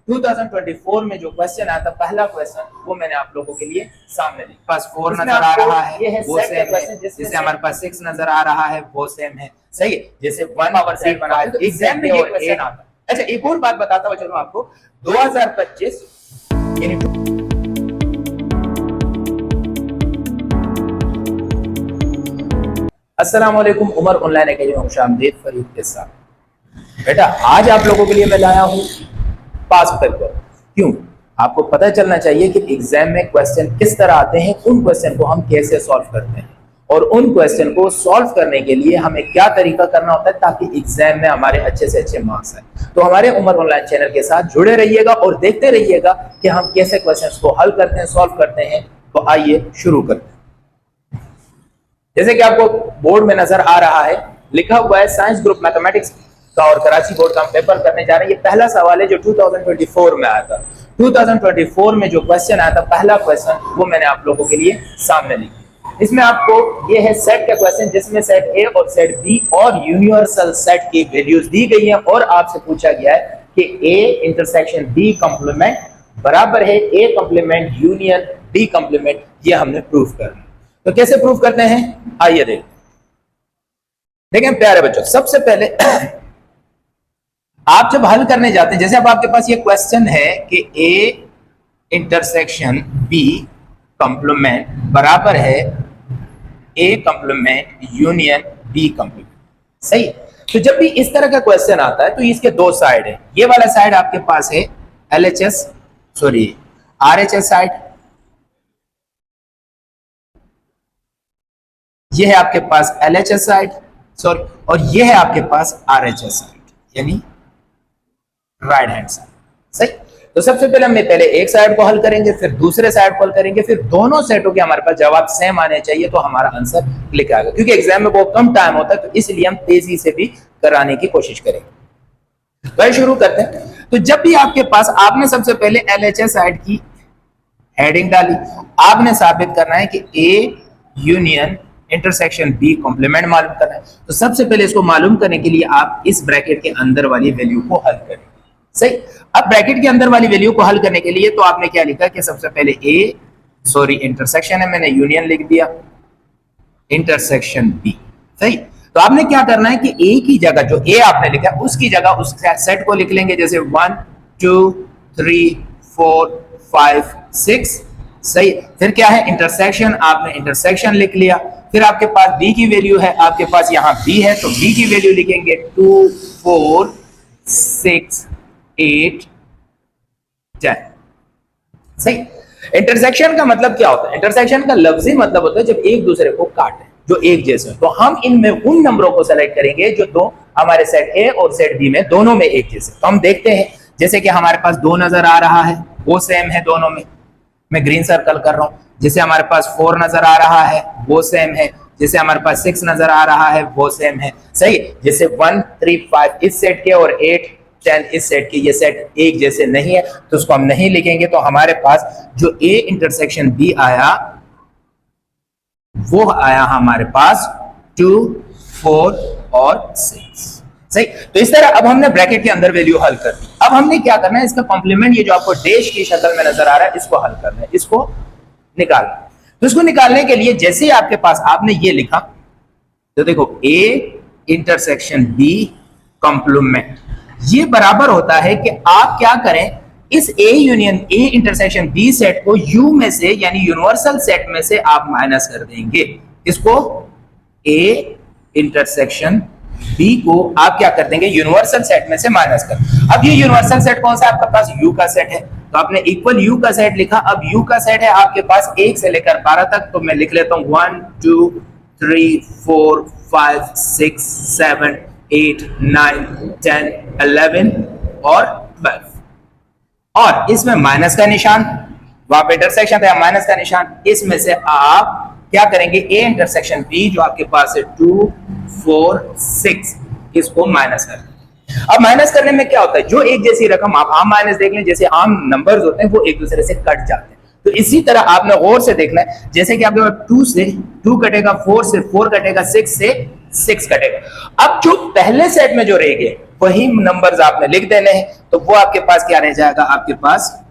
2024 में जो क्वेश्चन आया था, पहला क्वेश्चन, वो मैंने आप लोगों के लिए सामने लिखा। पास 4 नजर आ रहा है, वो सेम है। जैसे हमारे पास 6 नजर आ रहा है, वो सेम है। सही है। जैसे 1 पावर सेट बना है, तो एग्जाम में ये क्वेश्चन आता है। अच्छा, एक और बात बताता हूँ चलो आपको, 2025 यानी अस्सलाम वालेकुम, उमर ऑनलाइन अकेडमी में खुशामदीद फरीद के साथ। बेटा आज आप लोगों के लिए मैं लाया हूँ पास्ट पेपर। क्यों? आपको पता चलना चाहिए कि एग्जाम में क्वेश्चन किस तरह आते हैं, उन क्वेश्चन को हम कैसे सॉल्व करते हैं, और उन क्वेश्चन को सॉल्व करने के लिए हमें क्या तरीका करना होता है ताकि एग्जाम में हमारे अच्छे से अच्छे मार्क्स आए। तो हमारे उमर ऑनलाइन चैनल के साथ जुड़े रहिएगा और देखते रहिएगा कि हम कैसे क्वेश्चन को हल करते हैं, सॉल्व करते हैं। तो आइए शुरू करते हैं। जैसे कि आपको बोर्ड में नजर आ रहा है, लिखा हुआ है साइंस ग्रुप मैथमेटिक्स का और कराची बोर्ड का हम पेपर करने जा रहे हैं। ये पहला सवाल है जो 2024 में आया था। 2024 में जो क्वेश्चन आया था, पहला क्वेश्चन, वो मैंने आप लोगों के लिए सामने लिखा। इसमें आपको ये है सेट का क्वेश्चन, जिसमें सेट ए और सेट बी और यूनिवर्सल सेट की वैल्यूज दी गई है और आपसे पूछा गया है कि ए इंटरसेक्शन बी कंप्लीमेंट बराबर है ए कंप्लीमेंट यूनियन बी कंप्लीमेंट। ये हमने प्रूफ करना। तो कैसे प्रूफ करते हैं, आइए देखें प्यारे बच्चों। सबसे पहले आप जब हल करने जाते हैं, जैसे अब आपके पास ये क्वेश्चन है कि ए इंटरसेक्शन बी कंप्लीमेंट बराबर है ए कंप्लीमेंट यूनियन बी कंप्लीमेंट। सही। तो जब भी इस तरह का क्वेश्चन आता है तो इसके दो साइड है। ये वाला साइड आपके पास है आरएचएस साइड, ये है आपके पास एलएचएस साइड, सॉरी, और ये है आपके पास आरएचएस साइड, यानी राइट हैंड साइड। सही। तो सबसे पहले हम पहले एक साइड को हल करेंगे, फिर दूसरे साइड को हल करेंगे, फिर दोनों सेटों के हमारे पास जवाब सेम आने चाहिए तो हमारा आंसर क्लिक आएगा। क्योंकि एग्जाम में बहुत कम टाइम होता है, तो इसलिए हम तेजी से भी कराने की कोशिश करेंगे। तो शुरू करते हैं। तो जब भी आपके पास, आपने सबसे पहले एलएचएस साइड की हेडिंग डाली, आपने साबित करना है कि A union intersection B complement मालूम करना है। तो सबसे पहले इसको मालूम करने के लिए आप इस ब्रैकेट के अंदर वाली वैल्यू को हल करें। सही। अब ब्रैकेट के अंदर वाली वैल्यू को हल करने के लिए तो आपने क्या लिखा कि सबसे पहले इंटरसेक्शन है, मैंने यूनियन लिख दिया, इंटरसेक्शन बी। सही। तो आपने क्या करना है कि ए की जगह, जो ए आपने लिखा उसकी जगह उस सेट को लिख लेंगे, जैसे 1 2 3 4 5 6। सही। फिर क्या है, इंटरसेक्शन, आपने इंटरसेक्शन लिख लिया। फिर आपके पास बी की वैल्यू है, आपके पास यहां बी है, तो बी की वैल्यू लिखेंगे 2 4 6 8 10। सही। इंटरसेक्शन का मतलब क्या होता है? इंटरसेक्शन का लफ्जी मतलब होता है जब एक दूसरे को काटे, जो एक जैसे। तो हम इनमें उन नंबरों को सेलेक्ट करेंगे जो दो हमारे सेट ए और सेट बी में दोनों में एक जैसे। तो हम देखते हैं, जैसे कि हमारे पास 2 नजर आ रहा है, वो सेम है दोनों में, मैं ग्रीन सर्कल कर रहा हूं। जैसे हमारे पास 4 नजर आ रहा है, वो सेम है। जैसे हमारे पास 6 नजर आ रहा है, वो सेम है। सही। जैसे 1 3 5 इस सेट के और 8 10 इस सेट के, ये सेट एक जैसे नहीं है तो उसको हम नहीं लिखेंगे। तो हमारे पास जो ए इंटरसेक्शन बी आया, वो आया हमारे पास 2 4 और 6। सही। तो इस तरह अब हमने ब्रैकेट के अंदर वैल्यू हल कर दी। अब हमने क्या करना है, इसका कॉम्प्लीमेंट, ये जो आपको डैश की शक्ल में नजर आ रहा है, इसको हल करना है, इसको निकालना। तो इसको निकालने के लिए जैसे ही आपके पास आपने ये लिखा, तो देखो ए इंटरसेक्शन बी कॉम्प्लीमेंट, ये बराबर होता है कि आप क्या करें, इस A union A intersection B set को यू में से, यानी यूनिवर्सल सेट में से आप माइनस कर देंगे। इसको ए इंटरसेक्शन बी को आप क्या कर देंगे, यूनिवर्सल सेट में से माइनस कर। अब ये यूनिवर्सल सेट कौन सा है? आपके पास यू का सेट है, तो आपने इक्वल यू का सेट लिखा। अब यू का सेट है आपके पास 1 से लेकर 12 तक, तो मैं लिख लेता हूं 1 2 3 4 5 6 7 8 9 10 11 और 12। और इसमें माइनस का निशान, वहां पे इंटरसेक्शन था, माइनस का निशान। इसमें से आप क्या करेंगे, ए इंटरसेक्शन बी जो आपके पास है 2 4 6, इसको माइनस कर दें। अब माइनस करने में क्या होता है, जो एक जैसी रकम, आप आम माइनस देख लें, जैसे आम नंबर्स होते हैं वो एक दूसरे से कट जाते हैं। तो इसी तरह आपने गौर से देखना है, जैसे कि आपके पास 2 से 2 कटेगा, 4 से 4 कटेगा, 6 से 6 कटेगा। अब जो पहले सेट में जो रह गए वही नंबर्स आपने लिख देने हैं, तो वो आपके पास क्या रह जाएगा, आपके पास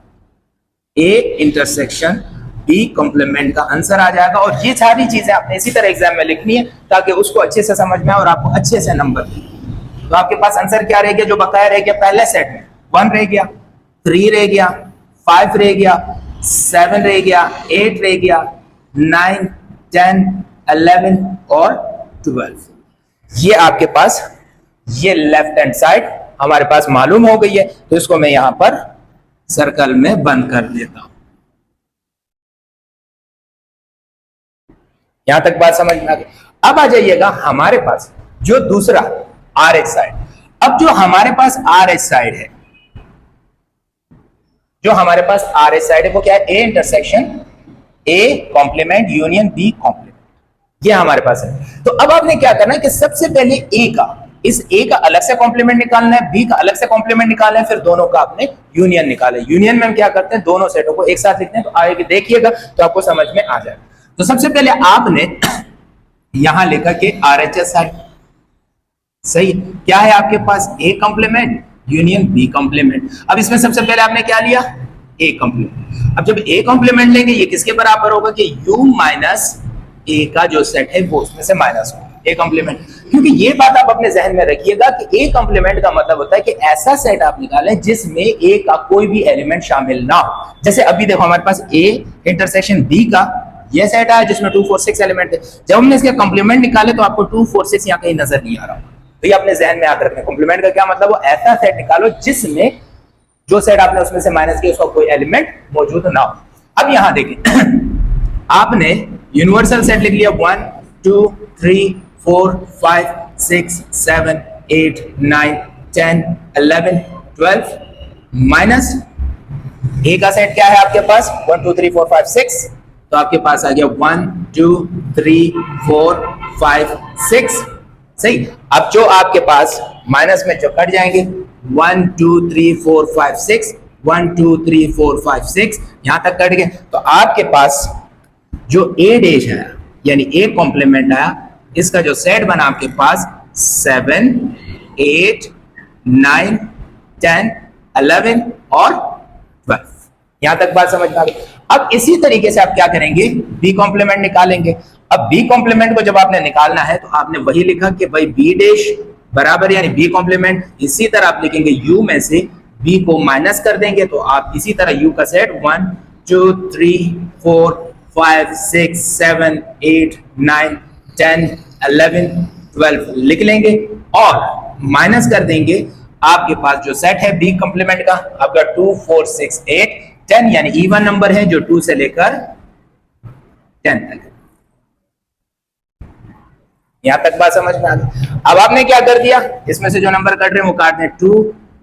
ए इंटरसेक्शन बी कॉम्प्लीमेंट का आंसर आ जाएगा। और ये सारी चीजें आपने इसी तरह एग्जाम में लिखनी है ताकि उसको अच्छे से समझ में आए और आपको अच्छे से नंबर दें। तो आपके पास आंसर क्या रह गया, जो बकाया रह गया पहले सेट में, 1 रह गया, 3 रह गया, 5 रह गया, 7 रह गया, 8 रह गया, 9, 10, 11 और 12। ये आपके पास ये लेफ्ट हैंड साइड हमारे पास मालूम हो गई है, तो इसको मैं यहां पर सर्कल में बंद कर देता हूं। यहां तक बात समझ में आ गई। अब आ जाइएगा हमारे पास जो दूसरा आर एच साइड। अब जो हमारे पास आर एच साइड है, जो हमारे पास आर एच साइड है वो क्या है, A intersection A complement union B complement, ये हमारे पास है। तो अब आपने क्या करना है कि सबसे पहले ए का, इस ए का अलग से कॉम्प्लीमेंट निकालना है, बी का अलग से कॉम्प्लीमेंट निकालना है, फिर दोनों का आपने यूनियन निकाला है। यूनियन में हम क्या करते हैं, दोनों सेटों को एक साथ लिखते हैं। तो आगे देखिएगा तो आपको समझ में आ जाएगा। तो सबसे पहले आपने यहां लिखा कि आरएचएस साइड सही क्या है आपके पास, A complement union B complement. अब इसमें सबसे पहले आपने क्या लिया, ए कॉम्प्लीमेंट। अब जब ए कॉम्प्लीमेंट लेंगे ये किसके बराबर होगा कि यू माइनस ए का जो सेट है वो उसमें से माइनस होगा, ए कॉम्प्लीमेंट। क्योंकि ये बात आप अपने जहन में रखिएगा कि ए कॉम्प्लीमेंट का मतलब होता है कि ऐसा सेट आप निकालें जिसमें ए का कोई भी एलिमेंट शामिल ना हो। जैसे अभी देखो हमारे पास ए इंटरसेक्शन बी का ये सेट है जिसमें 2, 4, 6 एलिमेंट है। जब हमने इसके कॉम्प्लीमेंट निकाले तो आपको 2, 4, 6 यहाँ कहीं नजर नहीं आ रहा। तो ये अपने जहन में याद रखना। कॉम्प्लीमेंट का क्या मतलब, वो ऐसा सेट निकालो जिसमें जो सेट आपने उसमें से माइनस किया उसका कोई एलिमेंट मौजूद ना हो। अब यहां देखिए आपने यूनिवर्सल सेट लिख लिया 1, 2, 3, 4, 5, 6, 7, 8, 9, 10, 11, 12 माइनस ए का सेट क्या है आपके पास 1, 2, 3, 4, 5, 6। तो आपके पास आ गया 1, 2, 3, 4, 5, 6 सही। अब जो आपके पास माइनस में जो कट जाएंगे 1, 2, 3, 4, 5, 6, 1, 2, 3, 4, 5, 6 यहां तक कट गए। तो आपके पास जो ए डैश है यानी ए कॉम्प्लीमेंट आया, इसका जो सेट बना आपके पास 7, 8, 9, 10, 11 और 12। यहां तक बात समझ में आ गई। अब इसी तरीके से आप क्या करेंगे, बी कॉम्प्लीमेंट निकालेंगे। अब बी कॉम्प्लीमेंट को जब आपने निकालना है तो आपने वही लिखा कि भाई बी डैश बराबर यानी बी कॉम्प्लीमेंट, इसी तरह आप लिखेंगे यू में से बी को माइनस कर देंगे तो आप इसी तरह यू का सेट 1, 2, 3, 4, 5, 6, 7, 8, 9, 10, 11, 12 लिख लेंगे और माइनस कर देंगे आपके पास जो सेट है बी कॉम्प्लीमेंट का आपका 2, 4, 6, 8, 10 यानी इवन नंबर है जो 2 से लेकर 10 तक। यहां तक बात समझ में आ गई। अब आपने क्या कर दिया, इसमें से जो नंबर कट रहे हैं वो काट दें 2,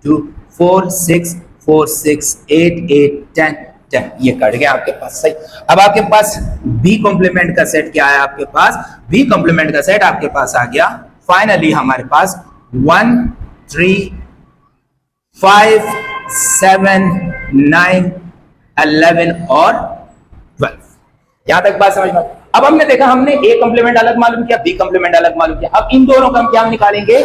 2, 4, 6, 4, 6, 8, 8, 10, 10 ये कट गया आपके पास सही। अब आपके पास बी कॉम्प्लीमेंट का सेट क्या है, आपके पास बी कॉम्प्लीमेंट का सेट आपके पास आ गया फाइनली हमारे पास 1, 3, 5, 7, 9, 11 और 12। यहां तक बात समझ में। अब हमने देखा हमने ए कॉम्प्लीमेंट अलग मालूम किया, बी कॉम्प्लीमेंट अलग मालूम किया। अब इन दोनों का हम क्या निकालेंगे,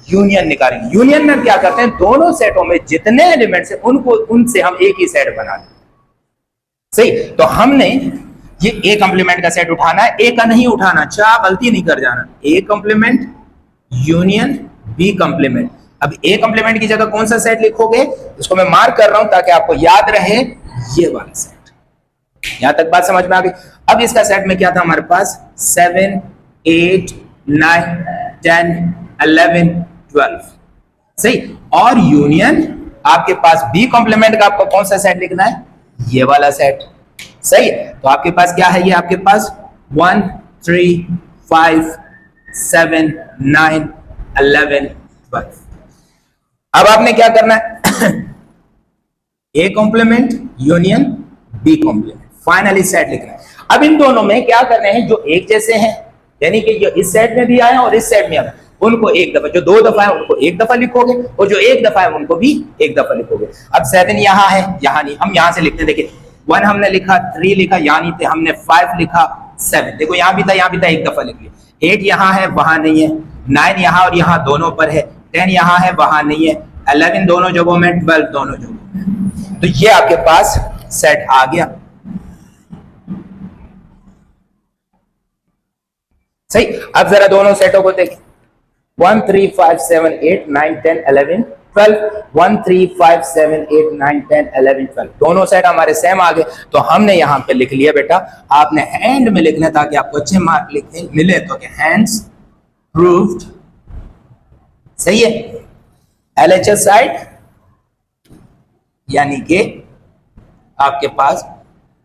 यूनियन निकालेंगे। यूनियन में क्या करते हैं, दोनों सेटों में जितने एलिमेंट्स हैं उनको उनसे हम एक ही सेट बना दें सही। तो हमने ये ए कॉम्प्लीमेंट का सेट उठाना है, ए का नहीं उठाना, चाह गलती नहीं कर जाना। A complement union B complement. अब ए कॉम्प्लीमेंट की जगह कौन सा सेट लिखोगे, इसको मैं मार्क कर रहा हूं ताकि आपको याद रहे, ये वाला सेट। यहां तक बात समझ में आ गई। अब इसका सेट में क्या था हमारे पास 7, 8, 9, 10, 11, 12 सही। और यूनियन आपके पास बी कॉम्प्लीमेंट का आपको कौन सा सेट लिखना है, ये वाला सेट सही। तो आपके पास क्या है, ये आपके पास 1, 3, 5, 7, 9, 11, 12। अब आपने क्या करना है A complement union B complement finally set लिखना है। अब इन दोनों में क्या करने हैं, जो एक जैसे हैं यानी कि जो इस सेट में भी आए और इस सेट में आए उनको एक दफा, जो 2 दफा है उनको एक दफा लिखोगे और जो एक दफा है उनको भी एक दफा लिखोगे। अब 7 यहां है, यहां नहीं, हम यहां से लिखते हैं। देखिए 1 हमने लिखा, 3 लिखा, यहां नहीं थे, हमने 5 लिखा, 7 देखो यहां भी था, यहां भी था, एक दफा लिख लिया। 8 यहां है, वहां नहीं है, 9 यहां और यहां दोनों पर है, 10 यहाँ है, वहां नहीं है, 11 दोनों जगहों में, 12 दोनों जगहों में। तो ये आपके पास सेट आ गया। सही। अब जरा दोनों सेटों को देखिए, 1 3 5 7 8 9 10 11 12, 1 3 5 7 8 9 10 11 12, दोनों सेट हमारे सेम आ गए। तो हमने यहाँ पे लिख लिया बेटा, आपने हैंड में लिखना ताकि आपको अच्छे मार्क लिखने मिले, तो हैंड्स प्रूव्ड, सही है। एलएचएस साइड यानी कि आपके पास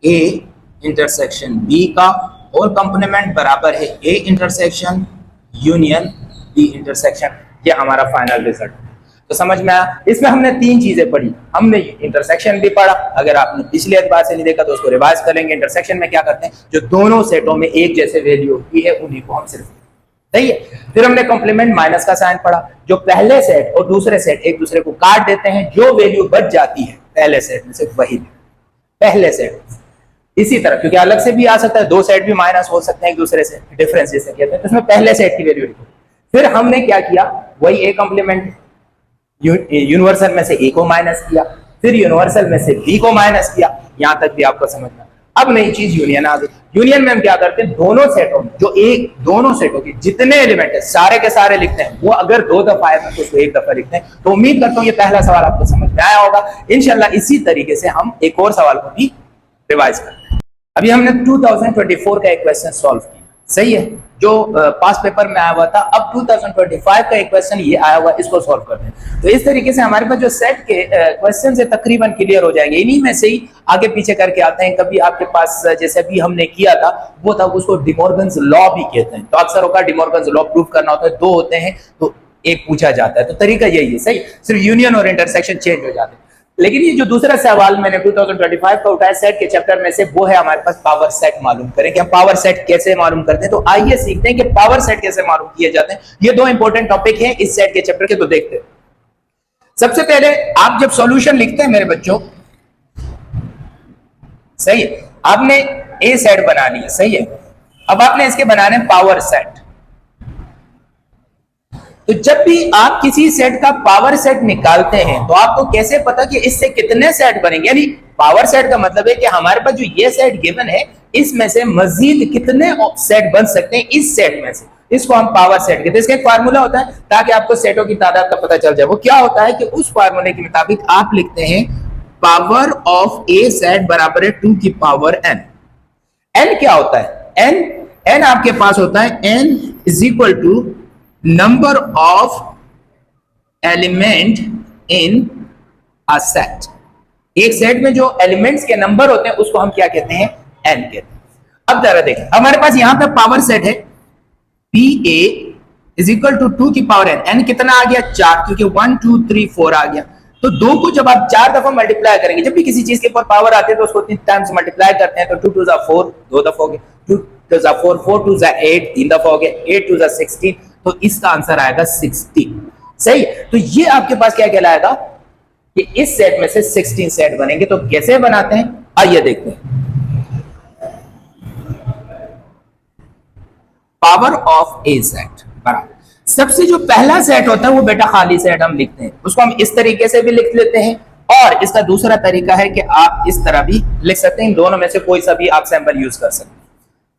ए इंटरसेक्शन बी का और कंपोनेंट बराबर है A intersection union B intersection, ये हमारा फाइनल रिजल्ट। तो समझ में आया। इसमें हमने तीन चीजें पढ़ी, हमने इंटरसेक्शन भी पढ़ा, अगर आपने पिछले बार से नहीं देखा तो उसको रिवाइज कर लेंगे। इंटरसेक्शन में क्या करते हैं, जो दोनों सेटों में एक जैसे वैल्यू होती है उन्हीं को हम सिर्फ, सही है। फिर हमने कॉम्प्लीमेंट माइनस का साइन पढ़ा, जो पहले सेट और दूसरे सेट एक दूसरे को काट देते हैं, जो वैल्यू बच जाती है पहले सेट में से वही पहले सेट। इसी तरह क्योंकि अलग से भी आ सकता है, दो सेट भी माइनस हो सकते हैं एक दूसरे से, डिफरेंस जैसे कहते हैं, तो उसमें पहले सेट की वैल्यू लिखो। फिर हमने क्या किया, वही ए कॉम्प्लीमेंट, यूनिवर्सल में से ए को माइनस किया, फिर यूनिवर्सल में से बी को माइनस किया, यहां तक भी आपको समझना। अब नई चीज यूनियन आ गई। यूनियन में हम क्या करते हैं, दोनों सेटों में जो एक दोनों सेटों के जितने एलिमेंट है सारे के सारे लिखते हैं, वो अगर 2 दफा है तो उसको 1 दफा लिखते हैं। तो उम्मीद करता हूं ये पहला सवाल आपको समझ में आया होगा। इंशाल्लाह इसी तरीके से हम एक और सवाल को भी रिवाइज करते हैं। अभी हमने 2024 का एक क्वेश्चन सॉल्व किया, सही है, जो पास पेपर में आया हुआ था। अब 2025 का एक क्वेश्चन ये आया हुआ, इसको सॉल्व करते हैं। तो इस तरीके से हमारे पास जो सेट के क्वेश्चन है तकरीबन क्लियर हो जाएंगे। इन्हीं में से ही आगे पीछे करके आते हैं। कभी आपके पास जैसे अभी हमने किया था वो था, उसको डिमॉर्गन्स लॉ भी कहते हैं। तो अक्सर होगा डिमॉर्गन्स लॉ प्रूव करना होता है, 2 होते हैं तो एक पूछा जाता है। तो तरीका यही है, सही, सिर्फ यूनियन और इंटरसेक्शन चेंज हो जाते हैं। लेकिन ये जो दूसरा सवाल मैंने 2025 का उठाया सेट के चैप्टर में से, वो है हमारे पास पावर सेट मालूम करें कि हम पावर सेट कैसे मालूम करते हैं। तो आइए सीखते हैं कि पावर सेट कैसे मालूम किए जाते हैं। ये 2 इंपॉर्टेंट टॉपिक हैं इस सेट के चैप्टर के, तो देखते हैं। सबसे पहले आप जब सॉल्यूशन लिखते हैं मेरे बच्चों, सही है, आपने ए सेट बना लिया, सही है। अब आपने इसके बनाने पावर सेट। तो जब भी आप किसी सेट का पावर सेट निकालते हैं तो आपको कैसे पता कि इससे कितने सेट बनेंगे। यानी पावर सेट का मतलब है कि हमारे पास जो ये सेट गिवन है इसमें से मजीद कितने सेट बन सकते हैं इस सेट में से, इसको हम पावर सेट कहते हैं। इसका एक फार्मूला होता है ताकि आपको सेटों की तादाद का पता चल जाए। वो क्या होता है कि उस फार्मूले के मुताबिक आप लिखते हैं पावर ऑफ ए सेट बराबर है 2 की पावर n। n क्या होता है, n आपके पास होता है n is equal to number of element in a set. एक सेट में जो एलिमेंट्स के नंबर होते हैं उसको हम क्या कहते हैं, n कहते हैं। अब जरा देखें, हमारे पास यहां पे पावर सेट है P A is equal to 2 की पावर n। n कितना आ गया, 4, क्योंकि 1 2 3 4 आ गया। तो 2 को जब आप 4 दफा मल्टीप्लाई करेंगे, जब भी किसी चीज के ऊपर पावर आती है तो उसको 3 टाइम्स मल्टीप्लाई करते हैं। तो 2 2 4 2 दफा हो गए, 2 2 4 4 2 8 3 दफा हो गए, 8 2 16। तो इसका आंसर आएगा 60, सही। तो ये आपके पास क्या कहलाएगा कि इस सेट में से 16 सेट बनेंगे। तो कैसे बनाते हैं, आइए देखते हैं। पावर ऑफ ए सेट बराबर, सबसे जो पहला सेट होता है वो बेटा खाली सेट हम लिखते हैं, उसको हम इस तरीके से भी लिख लेते हैं। और इसका दूसरा तरीका है कि आप इस तरह भी लिख सकते हैं। इन दोनों में से कोई सा भी आप सैंपल यूज कर सकते हैं,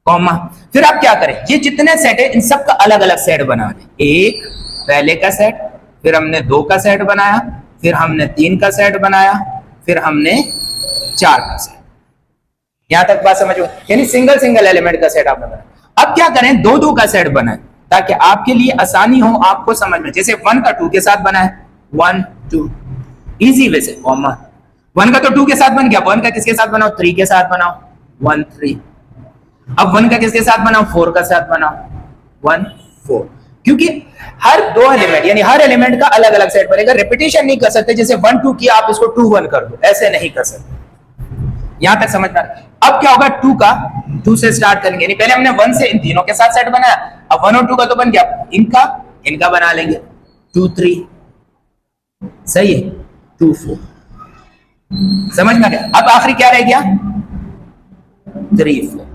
कॉमा। फिर आप क्या करें, ये जितने सेट है इन सब का अलग अलग सेट बना दें। एक पहले का सेट, फिर हमने 2 का सेट बनाया, फिर हमने 3 का सेट बनाया, फिर हमने 4 का सेट। यहां तक बात समझ में, यानी सिंगल सिंगल एलिमेंट का सेट आपने बनाया। अब क्या करें, 2 2 का सेट बनाए ताकि आपके लिए आसानी हो आपको समझ में। जैसे 1 का 2 के साथ बनाए, 1 2, इजी वे से, कॉमा। 1 का तो 2 के साथ बन गया, 1 का किसके साथ बनाओ, 3 के साथ बनाओ, 1 3। अब 1 का किसके साथ बनाओ, 4 का साथ बनाओ, 1 4। क्योंकि हर 2 एलिमेंट यानी हर एलिमेंट का अलग अलग सेट बनेगा। रिपीटेशन नहीं कर सकते, जैसे 1 2 किया आप इसको 2 1 कर दो, ऐसे नहीं कर सकते। यहां तक समझना। अब क्या होगा, 2 का 2 से स्टार्ट करेंगे, यानी पहले हमने 1 से इन तीनों के साथ सेट बनाया, अब 1 और 2 का तो बन गया, इनका बना लेंगे 2 3, सही है, 2 4। समझ में आ गया। अब आखिरी क्या रह गया, 3 4,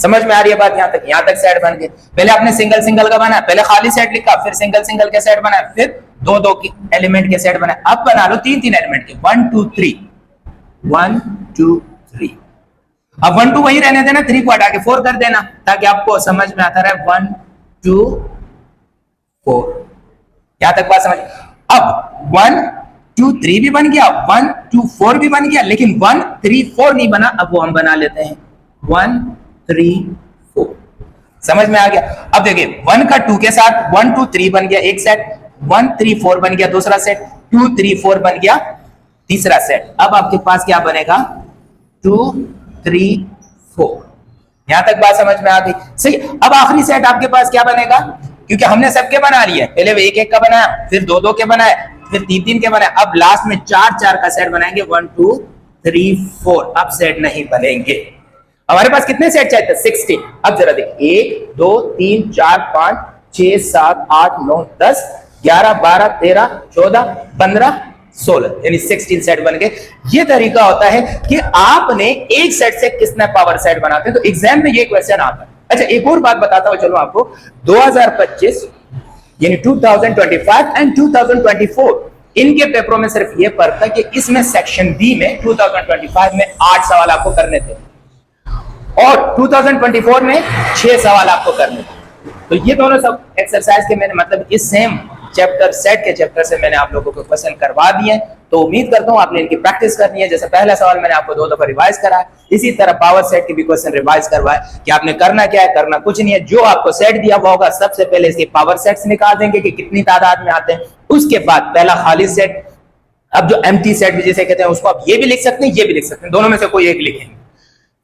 समझ में आ रही है बात? यहाँ तक सेट बन गए। पहले आपने सिंगल सिंगल का बनाया, पहले खाली सेट लिखा, फिर सिंगल सिंगल के सेट बनाया, फिर दो दो के एलिमेंट के सेट बनाए। अब बना लो तीन तीन एलिमेंट के, 1 2 3, 1 2 3। अब 1 2 वही रहने देना, 3 को हटा के 4 कर देना, ताकि आपको समझ में आता रहे 1 2 4। यहां तक बात समझ। अब 1 2 3 भी बन गया, 1 2 4 भी बन गया, लेकिन 1 3 4 नहीं बना। अब वो हम बना लेते हैं 1 3 4। समझ में आ गया? अब देखिए 1 का 2 के साथ 1 2 3 बन गया एक सेट, 1 3 4 बन गया दूसरा सेट, 2 3 4 बन गया तीसरा सेट। अब आपके पास क्या बनेगा? 2 3 4। यहां तक बात समझ में आ गई? सही। अब आखिरी सेट आपके पास क्या बनेगा? क्योंकि हमने सबके बना लिए, पहले एक एक का बनाया, फिर दो दो के बनाए, फिर तीन तीन के बनाए, अब लास्ट में चार चार का सेट बनाएंगे, 1 2 3 4। अब सेट नहीं बनेंगे। हमारे पास कितने सेट चाहिए? 60। अब जरा देखिए 1 2 3 4 5 6 7 8 9 10 11 12 13 14 15 16, यानी 16 सेट बन गए। ये तरीका होता है कि आपने एक सेट से कितना पावर सेट बनाते हैं। तो एग्जाम में ये क्वेश्चन आता है। अच्छा, एक और बात बताता हूं चलो आपको। 2025 यानी 2025 एंड 2024 इनके पेपरों में सिर्फ ये फर्क था कि इसमें सेक्शन बी में 2025 में 8 सवाल आपको करने थे और 2024 में 6 सवाल आपको करने थे। तो ये दोनों सब एक्सरसाइज के मैंने मतलब इस सेम चैप्टर सेट के चैप्टर से मैंने आप लोगों को क्वेश्चन करवा दिए। तो उम्मीद करता हूं आपने इनकी प्रैक्टिस करनी है। जैसे पहला सवाल मैंने आपको 2 दफा रिवाइज करा है, इसी तरह पावर सेट के भी क्वेश्चन रिवाइज करवाए कि आपने करना क्या है। करना कुछ नहीं है, जो आपको सेट दिया हुआ होगा सबसे पहले इसके पावर सेट्स निकाल देंगे कि कितनी तादाद में आते हैं। उसके बाद पहला खाली सेट, अब जो एम्प्टी सेट भी जिसे कहते हैं उसको आप ये भी लिख सकते हैं, ये भी लिख सकते हैं, दोनों में से कोई एक लिखेंगे।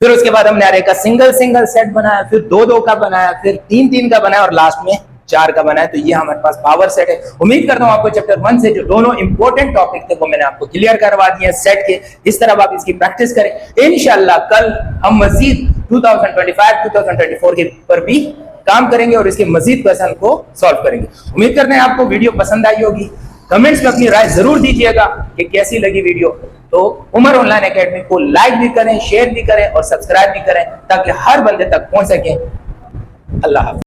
फिर उसके बाद हमने अरे का सिंगल सिंगल सेट बनाया, फिर दो दो का बनाया, फिर तीन तीन का बनाया और लास्ट में 4 का बनाया। तो ये हमारे पास पावर सेट है। उम्मीद करता हूं आपको चैप्टर 1 से जो दोनों इंपॉर्टेंट टॉपिक थे वो मैंने आपको क्लियर करवा दिए सेट के। इस तरह आप इसकी प्रैक्टिस करें। इंशाल्लाह कल हम मजीद 2025 2024 के पर भी काम करेंगे और इसके मजीद क्वेश्चन को सॉल्व करेंगे। उम्मीद करते हैं आपको वीडियो पसंद आई होगी। कमेंट्स में अपनी राय जरूर दीजिएगा कि कैसी लगी वीडियो। तो उमर ऑनलाइन एकेडमी को लाइक भी करें, शेयर भी करें और सब्सक्राइब भी करें ताकि हर बंदे तक पहुंच सके। अल्लाह हाफ़िज़।